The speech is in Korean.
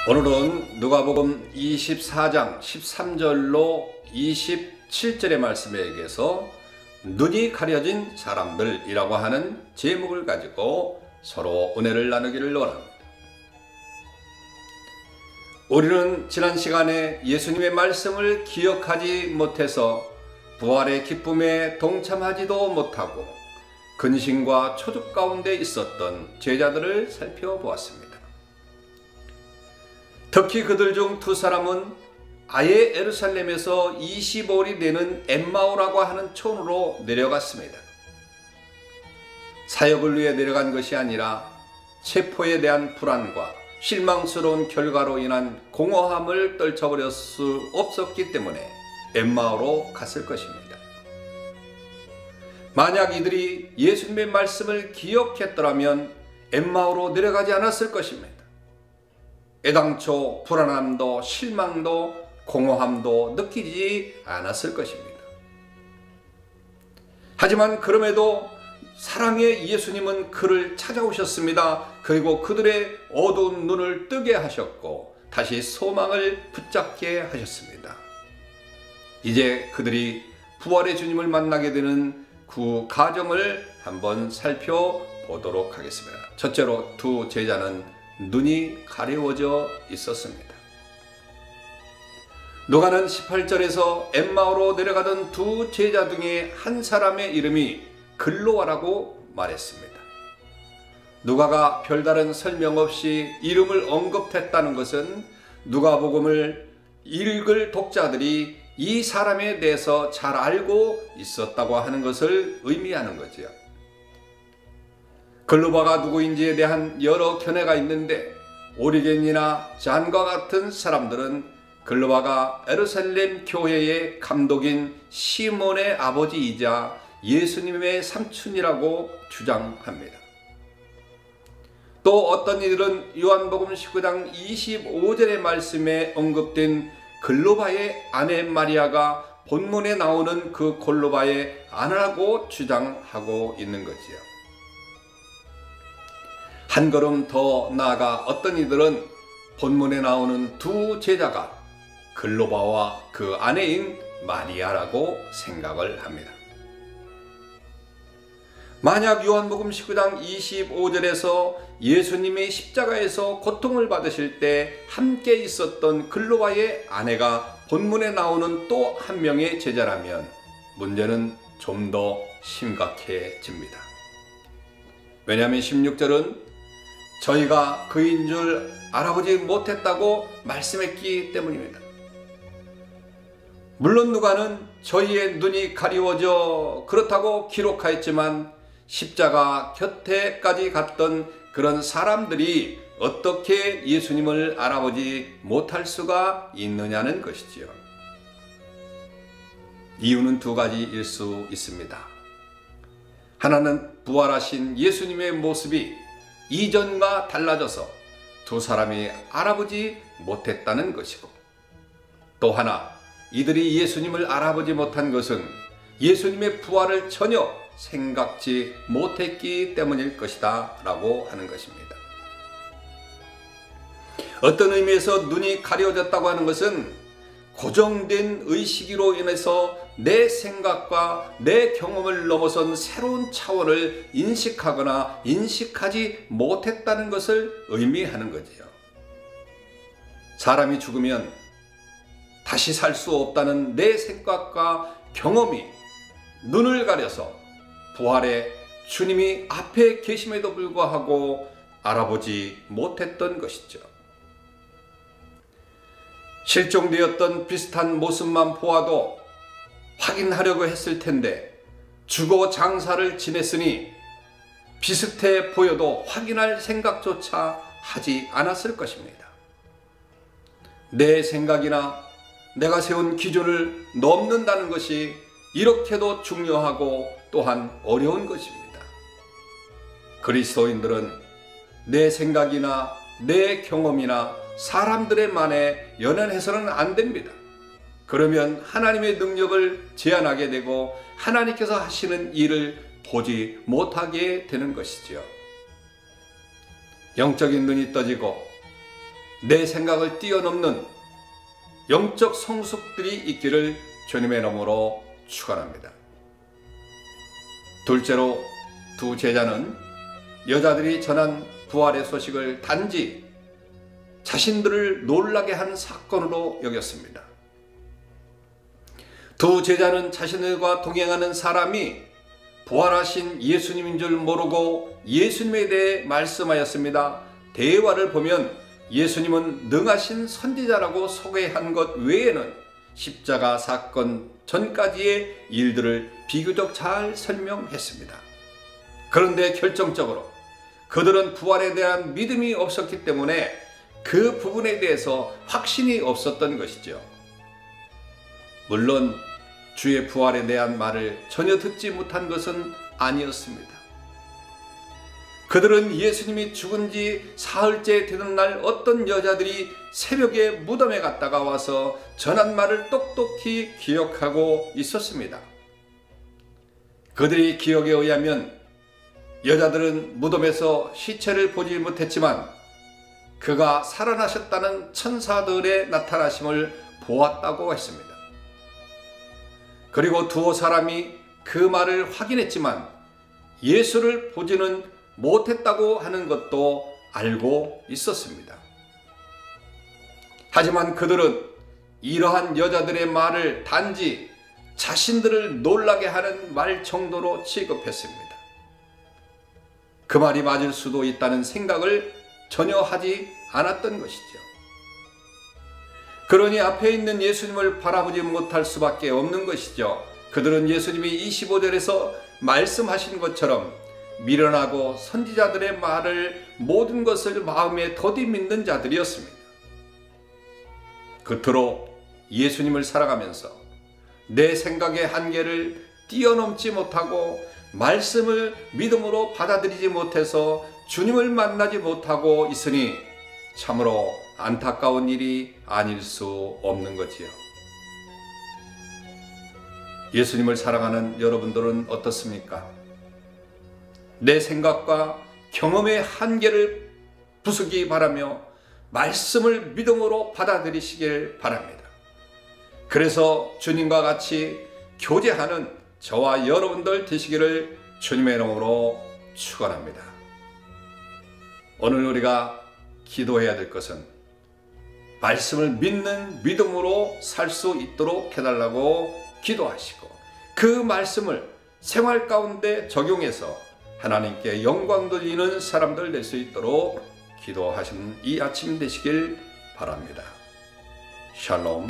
오늘은 누가복음 24장 13절로 27절의 말씀에 의해서 눈이 가려진 사람들이라고 하는 제목을 가지고 서로 은혜를 나누기를 원합니다. 우리는 지난 시간에 예수님의 말씀을 기억하지 못해서 부활의 기쁨에 동참하지도 못하고 근심과 초조 가운데 있었던 제자들을 살펴보았습니다. 특히 그들 중 두 사람은 아예 예루살렘에서 25里되는 엠마오라고 하는 촌으로 내려갔습니다. 사역을 위해 내려간 것이 아니라 체포에 대한 불안과 실망스러운 결과로 인한 공허함을 떨쳐버릴 수 없었기 때문에 엠마오로 갔을 것입니다. 만약 이들이 예수님의 말씀을 기억했더라면 엠마오로 내려가지 않았을 것입니다. 애당초 불안함도 실망도 공허함도 느끼지 않았을 것입니다. 하지만 그럼에도 사랑의 예수님은 그를 찾아오셨습니다. 그리고 그들의 어두운 눈을 뜨게 하셨고 다시 소망을 붙잡게 하셨습니다. 이제 그들이 부활의 주님을 만나게 되는 그 과정을 한번 살펴보도록 하겠습니다. 첫째로 두 제자는 눈이 가려워져 있었습니다. 누가는 18절에서 엠마오로 내려가던 두 제자 중에 한 사람의 이름이 글로아라고 말했습니다. 누가가 별다른 설명 없이 이름을 언급했다는 것은 누가복음을 읽을 독자들이 이 사람에 대해서 잘 알고 있었다고 하는 것을 의미하는 거지요. 글로바가 누구인지에 대한 여러 견해가 있는데 오리겐이나 잔과 같은 사람들은 글로바가 예루살렘 교회의 감독인 시몬의 아버지이자 예수님의 삼촌이라고 주장합니다. 또 어떤 이들은 요한복음 19장 25절의 말씀에 언급된 글로바의 아내 마리아가 본문에 나오는 그 글로바의 아내라고 주장하고 있는 거지요. 한 걸음 더 나아가 어떤 이들은 본문에 나오는 두 제자가 글로바와 그 아내인 마리아라고 생각을 합니다. 만약 요한복음 19장 25절에서 예수님이 십자가에서 고통을 받으실 때 함께 있었던 글로바의 아내가 본문에 나오는 또 한 명의 제자라면 문제는 좀 더 심각해집니다. 왜냐하면 16절은 저희가 그인 줄 알아보지 못했다고 말씀했기 때문입니다. 물론 누가는 저희의 눈이 가리워져 그렇다고 기록하였지만 십자가 곁에까지 갔던 그런 사람들이 어떻게 예수님을 알아보지 못할 수가 있느냐는 것이지요. 이유는 두 가지일 수 있습니다. 하나는 부활하신 예수님의 모습이 이전과 달라져서 두 사람이 알아보지 못했다는 것이고, 또 하나 이들이 예수님을 알아보지 못한 것은 예수님의 부활을 전혀 생각지 못했기 때문일 것이다 라고 하는 것입니다. 어떤 의미에서 눈이 가려졌다고 하는 것은 고정된 의식으로 인해서 내 생각과 내 경험을 넘어선 새로운 차원을 인식하거나 인식하지 못했다는 것을 의미하는 거지요. 사람이 죽으면 다시 살 수 없다는 내 생각과 경험이 눈을 가려서 부활의 주님이 앞에 계심에도 불구하고 알아보지 못했던 것이죠. 실종되었던 비슷한 모습만 보아도 확인하려고 했을 텐데 주거 장사를 지냈으니 비슷해 보여도 확인할 생각조차 하지 않았을 것입니다. 내 생각이나 내가 세운 기준을 넘는다는 것이 이렇게도 중요하고 또한 어려운 것입니다. 그리스도인들은 내 생각이나 내 경험이나 사람들의 말에 연연해서는 안 됩니다. 그러면 하나님의 능력을 제한하게 되고 하나님께서 하시는 일을 보지 못하게 되는 것이지요. 영적인 눈이 떠지고 내 생각을 뛰어넘는 영적 성숙들이 있기를 주님의 이름으로 축원합니다. 둘째로 두 제자는 여자들이 전한 부활의 소식을 단지 자신들을 놀라게 한 사건으로 여겼습니다. 두 제자는 자신들과 동행하는 사람이 부활하신 예수님인 줄 모르고 예수님에 대해 말씀하였습니다. 대화를 보면 예수님은 능하신 선지자라고 소개한 것 외에는 십자가 사건 전까지의 일들을 비교적 잘 설명했습니다. 그런데 결정적으로 그들은 부활에 대한 믿음이 없었기 때문에 그 부분에 대해서 확신이 없었던 것이죠. 물론 주의 부활에 대한 말을 전혀 듣지 못한 것은 아니었습니다. 그들은 예수님이 죽은 지 사흘째 되는 날 어떤 여자들이 새벽에 무덤에 갔다가 와서 전한 말을 똑똑히 기억하고 있었습니다. 그들의 기억에 의하면 여자들은 무덤에서 시체를 보지 못했지만 그가 살아나셨다는 천사들의 나타나심을 보았다고 했습니다. 그리고 두어 사람이 그 말을 확인했지만 예수를 보지는 못했다고 하는 것도 알고 있었습니다. 하지만 그들은 이러한 여자들의 말을 단지 자신들을 놀라게 하는 말 정도로 취급했습니다. 그 말이 맞을 수도 있다는 생각을 전혀 하지 않았던 것이죠. 그러니 앞에 있는 예수님을 바라보지 못할 수밖에 없는 것이죠. 그들은 예수님이 25절에서 말씀하신 것처럼 미련하고 선지자들의 말을 모든 것을 마음에 더디 믿는 자들이었습니다. 그토록 예수님을 살아가면서 내 생각의 한계를 뛰어넘지 못하고 말씀을 믿음으로 받아들이지 못해서 주님을 만나지 못하고 있으니 참으로 안타까운 일이 아닐 수 없는 거지요. 예수님을 사랑하는 여러분들은 어떻습니까? 내 생각과 경험의 한계를 부수기 바라며 말씀을 믿음으로 받아들이시길 바랍니다. 그래서 주님과 같이 교제하는 저와 여러분들 되시기를 주님의 이름으로 축원합니다. 오늘 우리가 기도해야 될 것은 말씀을 믿는 믿음으로 살 수 있도록 해달라고 기도하시고 그 말씀을 생활 가운데 적용해서 하나님께 영광 돌리는 사람들 될 수 있도록 기도하시는 이 아침 되시길 바랍니다. 샬롬.